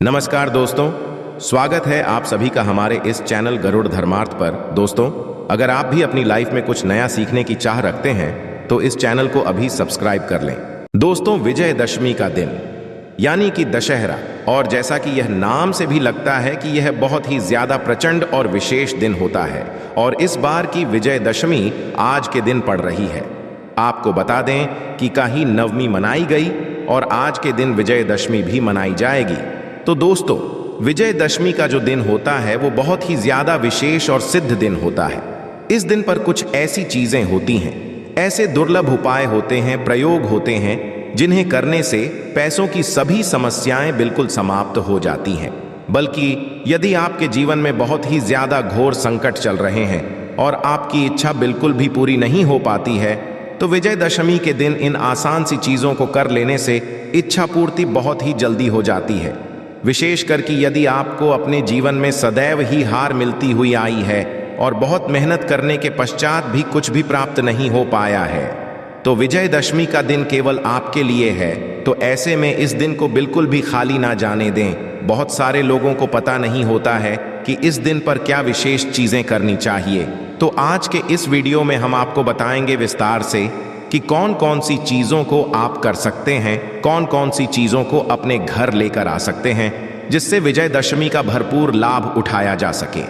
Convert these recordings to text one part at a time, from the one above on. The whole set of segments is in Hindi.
नमस्कार दोस्तों, स्वागत है आप सभी का हमारे इस चैनल गरुड़ धर्मार्थ पर। दोस्तों, अगर आप भी अपनी लाइफ में कुछ नया सीखने की चाह रखते हैं तो इस चैनल को अभी सब्सक्राइब कर लें। दोस्तों, विजयदशमी का दिन यानी कि दशहरा, और जैसा कि यह नाम से भी लगता है कि यह बहुत ही ज्यादा प्रचंड और विशेष दिन होता है, और इस बार की विजयदशमी आज के दिन पड़ रही है। आपको बता दें कि कहीं नवमी मनाई गई और आज के दिन विजयदशमी भी मनाई जाएगी। तो दोस्तों, विजयदशमी का जो दिन होता है वो बहुत ही ज्यादा विशेष और सिद्ध दिन होता है। इस दिन पर कुछ ऐसी चीजें होती हैं, ऐसे दुर्लभ उपाय होते हैं, प्रयोग होते हैं, जिन्हें करने से पैसों की सभी समस्याएं बिल्कुल समाप्त हो जाती हैं। बल्कि यदि आपके जीवन में बहुत ही ज्यादा घोर संकट चल रहे हैं और आपकी इच्छा बिल्कुल भी पूरी नहीं हो पाती है, तो विजयदशमी के दिन इन आसान सी चीजों को कर लेने से इच्छा पूर्ति बहुत ही जल्दी हो जाती है। विशेष करके यदि आपको अपने जीवन में सदैव ही हार मिलती हुई आई है और बहुत मेहनत करने के पश्चात भी कुछ भी प्राप्त नहीं हो पाया है, तो विजयदशमी का दिन केवल आपके लिए है। तो ऐसे में इस दिन को बिल्कुल भी खाली ना जाने दें। बहुत सारे लोगों को पता नहीं होता है कि इस दिन पर क्या विशेष चीजें करनी चाहिए। तो आज के इस वीडियो में हम आपको बताएंगे विस्तार से कि कौन कौन सी चीजों को आप कर सकते हैं, कौन कौन सी चीजों को अपने घर लेकर आ सकते हैं, जिससे विजयदशमी का भरपूर लाभ उठाया जा सके।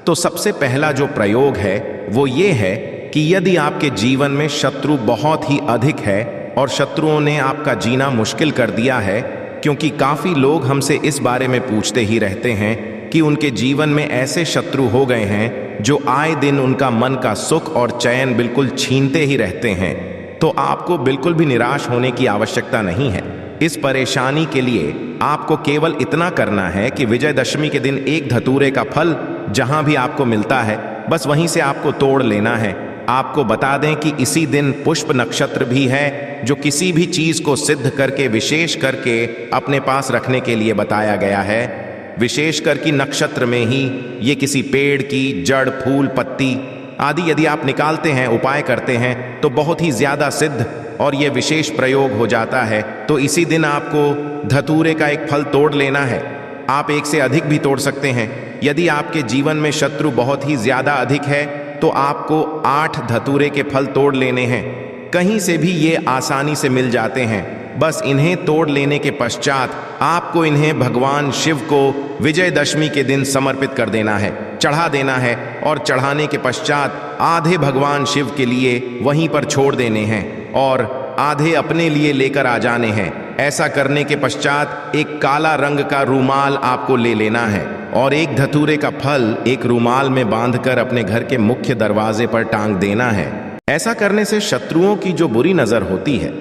तो सबसे पहला जो प्रयोग है वो ये है कि यदि आपके जीवन में शत्रु बहुत ही अधिक है और शत्रुओं ने आपका जीना मुश्किल कर दिया है, क्योंकि काफी लोग हमसे इस बारे में पूछते ही रहते हैं कि उनके जीवन में ऐसे शत्रु हो गए हैं जो आए दिन उनका मन का सुख और चैन बिल्कुल छीनते ही रहते हैं। तो आपको बिल्कुल भी निराश होने की आवश्यकता नहीं है। इस परेशानी के लिए आपको केवल इतना करना है कि विजयदशमी के दिन एक धतूरे का फल जहां भी आपको मिलता है, बस वहीं से आपको तोड़ लेना है। आपको बता दें कि इसी दिन पुष्प नक्षत्र भी है, जो किसी भी चीज को सिद्ध करके विशेष करके अपने पास रखने के लिए बताया गया है। विशेष करके नक्षत्र में ही ये किसी पेड़ की जड़, फूल, पत्ती आदि यदि आप निकालते हैं, उपाय करते हैं, तो बहुत ही ज्यादा सिद्ध और ये विशेष प्रयोग हो जाता है। तो इसी दिन आपको धतूरे का एक फल तोड़ लेना है। आप एक से अधिक भी तोड़ सकते हैं। यदि आपके जीवन में शत्रु बहुत ही ज्यादा अधिक है तो आपको 8 धतूरे के फल तोड़ लेने हैं। कहीं से भी ये आसानी से मिल जाते हैं। बस इन्हें तोड़ लेने के पश्चात आपको इन्हें भगवान शिव को विजयदशमी के दिन समर्पित कर देना है, चढ़ा देना है, और चढ़ाने के पश्चात आधे भगवान शिव के लिए वहीं पर छोड़ देने हैं और आधे अपने लिए लेकर आ जाने हैं। ऐसा करने के पश्चात एक काला रंग का रूमाल आपको ले लेना है और एक धतूरे का फल एक रूमाल में बांधकर अपने घर के मुख्य दरवाजे पर टांग देना है। ऐसा करने से शत्रुओं की जो बुरी नजर होती है,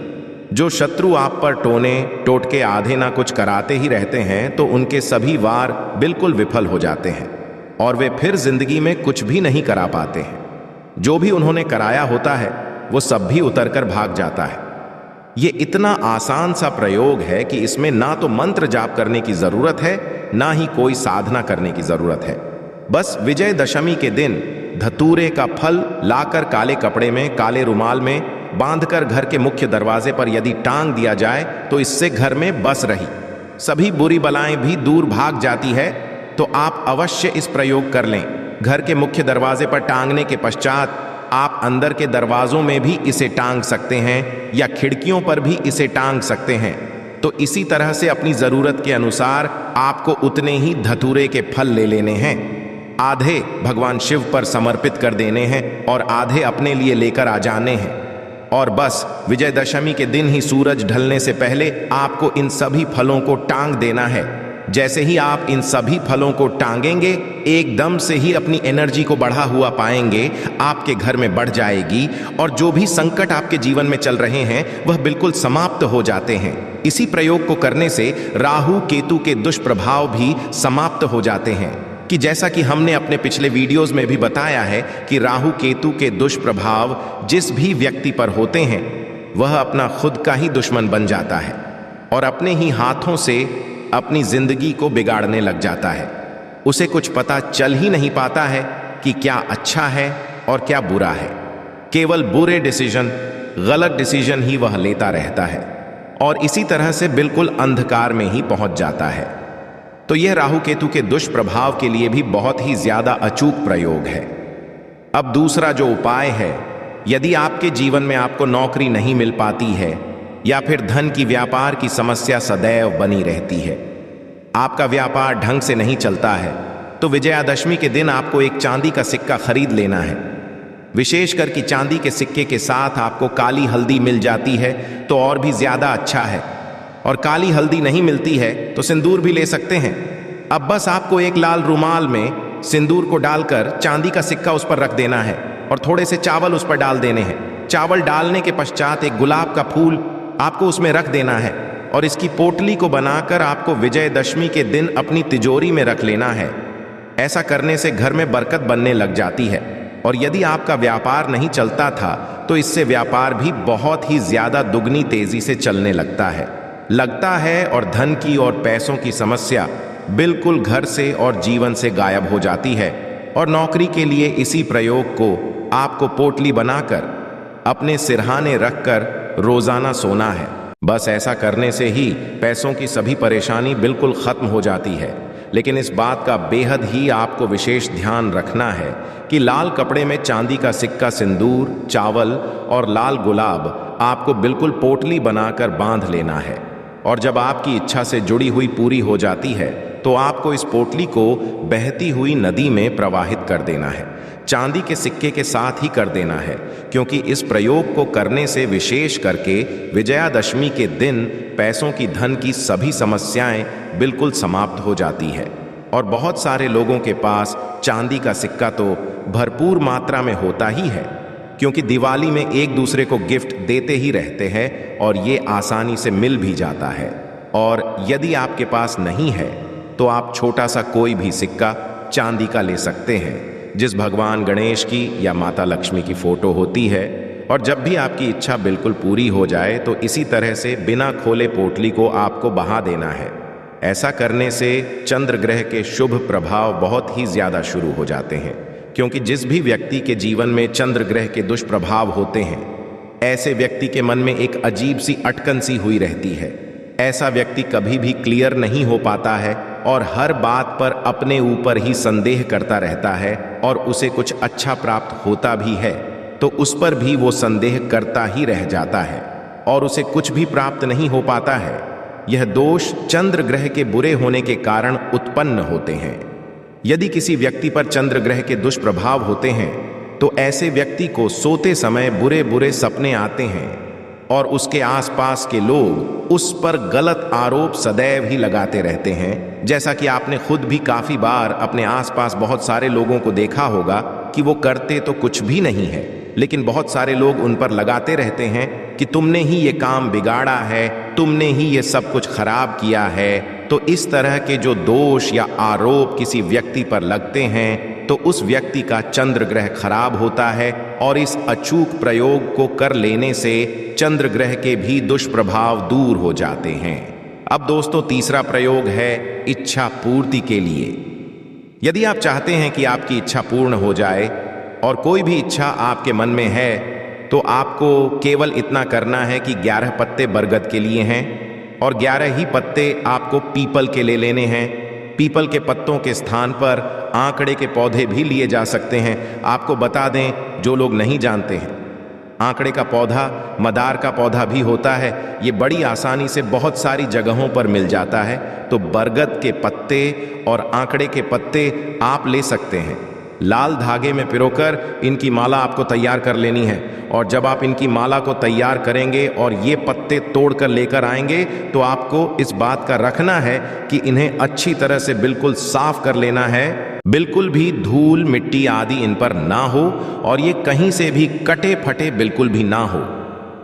जो शत्रु आप पर टोने टोटके आधे ना कुछ कराते ही रहते हैं, तो उनके सभी वार बिल्कुल विफल हो जाते हैं और वे फिर जिंदगी में कुछ भी नहीं करा पाते हैं। जो भी उन्होंने कराया होता है वो सब भी उतरकर भाग जाता है। ये इतना आसान सा प्रयोग है कि इसमें ना तो मंत्र जाप करने की जरूरत है, ना ही कोई साधना करने की जरूरत है। बस विजयदशमी के दिन धतूरे का फल लाकर काले कपड़े में, काले रुमाल में बांधकर घर के मुख्य दरवाजे पर यदि टांग दिया जाए तो इससे घर में बस रही सभी बुरी बलाएं भी दूर भाग जाती है। तो आप अवश्य इस प्रयोग कर लें। घर के मुख्य दरवाजे पर टांगने के पश्चात आप अंदर के दरवाजों में भी इसे टांग सकते हैं या खिड़कियों पर भी इसे टांग सकते हैं। तो इसी तरह से अपनी जरूरत के अनुसार आपको उतने ही धतूरे के फल ले लेने हैं। आधे भगवान शिव पर समर्पित कर देने हैं और आधे अपने लिए लेकर आ जाने हैं। और बस विजयदशमी के दिन ही सूरज ढलने से पहले आपको इन सभी फलों को टांग देना है। जैसे ही आप इन सभी फलों को टांगेंगे, एकदम से ही अपनी एनर्जी को बढ़ा हुआ पाएंगे, आपके घर में बढ़ जाएगी और जो भी संकट आपके जीवन में चल रहे हैं वह बिल्कुल समाप्त हो जाते हैं। इसी प्रयोग को करने से राहु केतु के दुष्प्रभाव भी समाप्त हो जाते हैं, कि जैसा कि हमने अपने पिछले वीडियोस में भी बताया है कि राहु केतु के दुष्प्रभाव जिस भी व्यक्ति पर होते हैं वह अपना खुद का ही दुश्मन बन जाता है और अपने ही हाथों से अपनी जिंदगी को बिगाड़ने लग जाता है। उसे कुछ पता चल ही नहीं पाता है कि क्या अच्छा है और क्या बुरा है। केवल बुरे डिसीजन, गलत डिसीजन ही वह लेता रहता है और इसी तरह से बिल्कुल अंधकार में ही पहुंच जाता है। तो यह राहु केतु के दुष्प्रभाव के लिए भी बहुत ही ज्यादा अचूक प्रयोग है। अब दूसरा जो उपाय है, यदि आपके जीवन में आपको नौकरी नहीं मिल पाती है या फिर धन की व्यापार की समस्या सदैव बनी रहती है, आपका व्यापार ढंग से नहीं चलता है, तो विजयादशमी के दिन आपको एक चांदी का सिक्का खरीद लेना है। विशेषकर कि चांदी के सिक्के के साथ आपको काली हल्दी मिल जाती है तो और भी ज्यादा अच्छा है, और काली हल्दी नहीं मिलती है तो सिंदूर भी ले सकते हैं। अब बस आपको एक लाल रुमाल में सिंदूर को डालकर चांदी का सिक्का उस पर रख देना है और थोड़े से चावल उस पर डाल देने हैं। चावल डालने के पश्चात एक गुलाब का फूल आपको उसमें रख देना है और इसकी पोटली को बनाकर आपको विजयदशमी के दिन अपनी तिजोरी में रख लेना है। ऐसा करने से घर में बरकत बनने लग जाती है, और यदि आपका व्यापार नहीं चलता था तो इससे व्यापार भी बहुत ही ज्यादा दुगनी तेजी से चलने लगता है और धन की और पैसों की समस्या बिल्कुल घर से और जीवन से गायब हो जाती है। और नौकरी के लिए इसी प्रयोग को आपको पोटली बनाकर अपने सिरहाने रखकर रोजाना सोना है। बस ऐसा करने से ही पैसों की सभी परेशानी बिल्कुल खत्म हो जाती है। लेकिन इस बात का बेहद ही आपको विशेष ध्यान रखना है कि लाल कपड़े में चांदी का सिक्का, सिंदूर, चावल और लाल गुलाब आपको बिल्कुल पोटली बनाकर बांध लेना है। और जब आपकी इच्छा से जुड़ी हुई पूरी हो जाती है तो आपको इस पोटली को बहती हुई नदी में प्रवाहित कर देना है। चांदी के सिक्के के साथ ही कर देना है, क्योंकि इस प्रयोग को करने से विशेष करके विजयादशमी के दिन पैसों की, धन की सभी समस्याएं बिल्कुल समाप्त हो जाती है। और बहुत सारे लोगों के पास चांदी का सिक्का तो भरपूर मात्रा में होता ही है, क्योंकि दिवाली में एक दूसरे को गिफ्ट देते ही रहते हैं और ये आसानी से मिल भी जाता है। और यदि आपके पास नहीं है तो आप छोटा सा कोई भी सिक्का चांदी का ले सकते हैं जिस भगवान गणेश की या माता लक्ष्मी की फोटो होती है। और जब भी आपकी इच्छा बिल्कुल पूरी हो जाए तो इसी तरह से बिना खोले पोटली को आपको बहा देना है। ऐसा करने से चंद्र ग्रह के शुभ प्रभाव बहुत ही ज्यादा शुरू हो जाते हैं, क्योंकि जिस भी व्यक्ति के जीवन में चंद्र ग्रह के दुष्प्रभाव होते हैं, ऐसे व्यक्ति के मन में एक अजीब सी अटकन सी हुई रहती है। ऐसा व्यक्ति कभी भी क्लियर नहीं हो पाता है और हर बात पर अपने ऊपर ही संदेह करता रहता है, और उसे कुछ अच्छा प्राप्त होता भी है तो उस पर भी वो संदेह करता ही रह जाता है और उसे कुछ भी प्राप्त नहीं हो पाता है। यह दोष चंद्र ग्रह के बुरे होने के कारण उत्पन्न होते हैं। यदि किसी व्यक्ति पर चंद्र ग्रह के दुष्प्रभाव होते हैं तो ऐसे व्यक्ति को सोते समय बुरे बुरे सपने आते हैं और उसके आसपास के लोग उस पर गलत आरोप सदैव ही लगाते रहते हैं। जैसा कि आपने खुद भी काफी बार अपने आसपास बहुत सारे लोगों को देखा होगा कि वो करते तो कुछ भी नहीं है, लेकिन बहुत सारे लोग उन पर लगाते रहते हैं कि तुमने ही ये काम बिगाड़ा है, तुमने ही ये सब कुछ खराब किया है। तो इस तरह के जो दोष या आरोप किसी व्यक्ति पर लगते हैं तो उस व्यक्ति का चंद्र ग्रह खराब होता है, और इस अचूक प्रयोग को कर लेने से चंद्र ग्रह के भी दुष्प्रभाव दूर हो जाते हैं। अब दोस्तों, तीसरा प्रयोग है इच्छा पूर्ति के लिए। यदि आप चाहते हैं कि आपकी इच्छा पूर्ण हो जाए और कोई भी इच्छा आपके मन में है तो आपको केवल इतना करना है कि 11 पत्ते बरगद के लिए हैं और 11 ही पत्ते आपको पीपल के ले लेने हैं। पीपल के पत्तों के स्थान पर आंकड़े के पौधे भी लिए जा सकते हैं। आपको बता दें, जो लोग नहीं जानते हैं, आंकड़े का पौधा मदार का पौधा भी होता है। ये बड़ी आसानी से बहुत सारी जगहों पर मिल जाता है। तो बरगद के पत्ते और आंकड़े के पत्ते आप ले सकते हैं। लाल धागे में पिरोकर इनकी माला आपको तैयार कर लेनी है, और जब आप इनकी माला को तैयार करेंगे और ये पत्ते तोड़कर लेकर आएंगे तो आपको इस बात का रखना है कि इन्हें अच्छी तरह से बिल्कुल साफ कर लेना है। बिल्कुल भी धूल मिट्टी आदि इन पर ना हो और ये कहीं से भी कटे फटे बिल्कुल भी ना हो।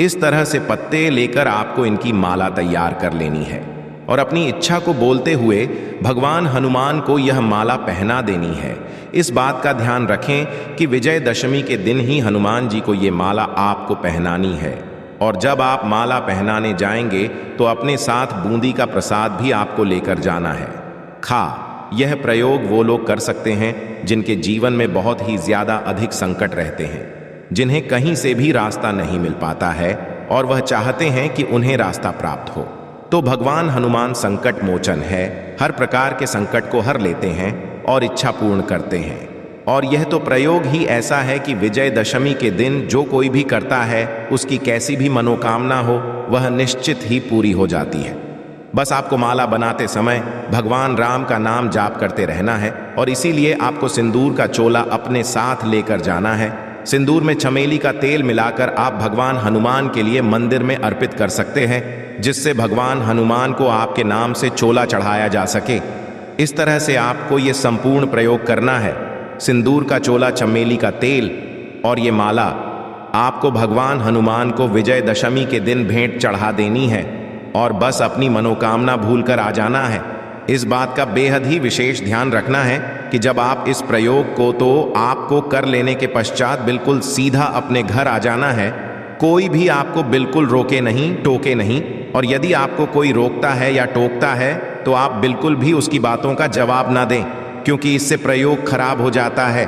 इस तरह से पत्ते लेकर आपको इनकी माला तैयार कर लेनी है और अपनी इच्छा को बोलते हुए भगवान हनुमान को यह माला पहना देनी है। इस बात का ध्यान रखें कि विजयदशमी के दिन ही हनुमान जी को ये माला आपको पहनानी है, और जब आप माला पहनाने जाएंगे तो अपने साथ बूंदी का प्रसाद भी आपको लेकर जाना है। यह प्रयोग वो लोग कर सकते हैं जिनके जीवन में बहुत ही ज्यादा अधिक संकट रहते हैं, जिन्हें कहीं से भी रास्ता नहीं मिल पाता है और वह चाहते हैं कि उन्हें रास्ता प्राप्त हो। तो भगवान हनुमान संकट मोचन है, हर प्रकार के संकट को हर लेते हैं और इच्छा पूर्ण करते हैं। और यह तो प्रयोग ही ऐसा है कि विजयदशमी के दिन जो कोई भी करता है उसकी कैसी भी मनोकामना हो वह निश्चित ही पूरी हो जाती है। बस आपको माला बनाते समय भगवान राम का नाम जाप करते रहना है और इसीलिए आपको सिंदूर का चोला अपने साथ लेकर जाना है। सिंदूर में चमेली का तेल मिलाकर आप भगवान हनुमान के लिए मंदिर में अर्पित कर सकते हैं, जिससे भगवान हनुमान को आपके नाम से चोला चढ़ाया जा सके। इस तरह से आपको ये संपूर्ण प्रयोग करना है। सिंदूर का चोला, चमेली का तेल और ये माला आपको भगवान हनुमान को विजयदशमी के दिन भेंट चढ़ा देनी है और बस अपनी मनोकामना भूलकर आ जाना है। इस बात का बेहद ही विशेष ध्यान रखना है कि जब आप इस प्रयोग को तो आपको कर लेने के पश्चात बिल्कुल सीधा अपने घर आ जाना है। कोई भी आपको बिल्कुल रोके नहीं, टोके नहीं, और यदि आपको कोई रोकता है या टोकता है तो आप बिल्कुल भी उसकी बातों का जवाब ना दें, क्योंकि इससे प्रयोग खराब हो जाता है।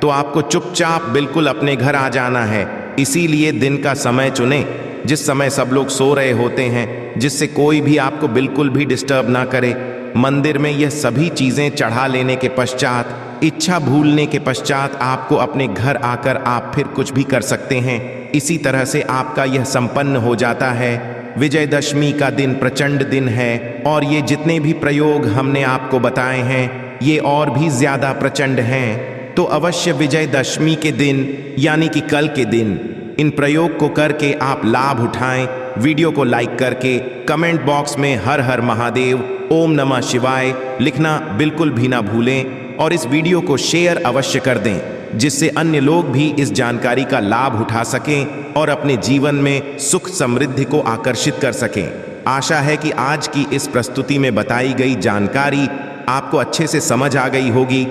तो आपको चुपचाप बिल्कुल अपने घर आ जाना है। इसीलिए दिन का समय चुनें जिस समय सब लोग सो रहे होते हैं, जिससे कोई भी आपको बिल्कुल भी डिस्टर्ब ना करे। मंदिर में यह सभी चीजें चढ़ा लेने के पश्चात, इच्छा भूलने के पश्चात आपको अपने घर आकर आप फिर कुछ भी कर सकते हैं। इसी तरह से आपका यह संपन्न हो जाता है। विजयदशमी का दिन प्रचंड दिन है और ये जितने भी प्रयोग हमने आपको बताए हैं ये और भी ज्यादा प्रचंड हैं। तो अवश्य विजयदशमी के दिन यानी कि कल के दिन इन प्रयोग को करके आप लाभ उठाएं। वीडियो को लाइक करके कमेंट बॉक्स में हर हर महादेव, ओम नमः शिवाय लिखना बिल्कुल भी ना भूलें और इस वीडियो को शेयर अवश्य कर दें, जिससे अन्य लोग भी इस जानकारी का लाभ उठा सकें और अपने जीवन में सुख समृद्धि को आकर्षित कर सकें। आशा है कि आज की इस प्रस्तुति में बताई गई जानकारी आपको अच्छे से समझ आ गई होगी।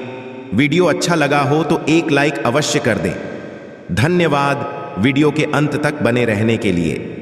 वीडियो अच्छा लगा हो तो एक लाइक अवश्य कर दें। धन्यवाद वीडियो के अंत तक बने रहने के लिए।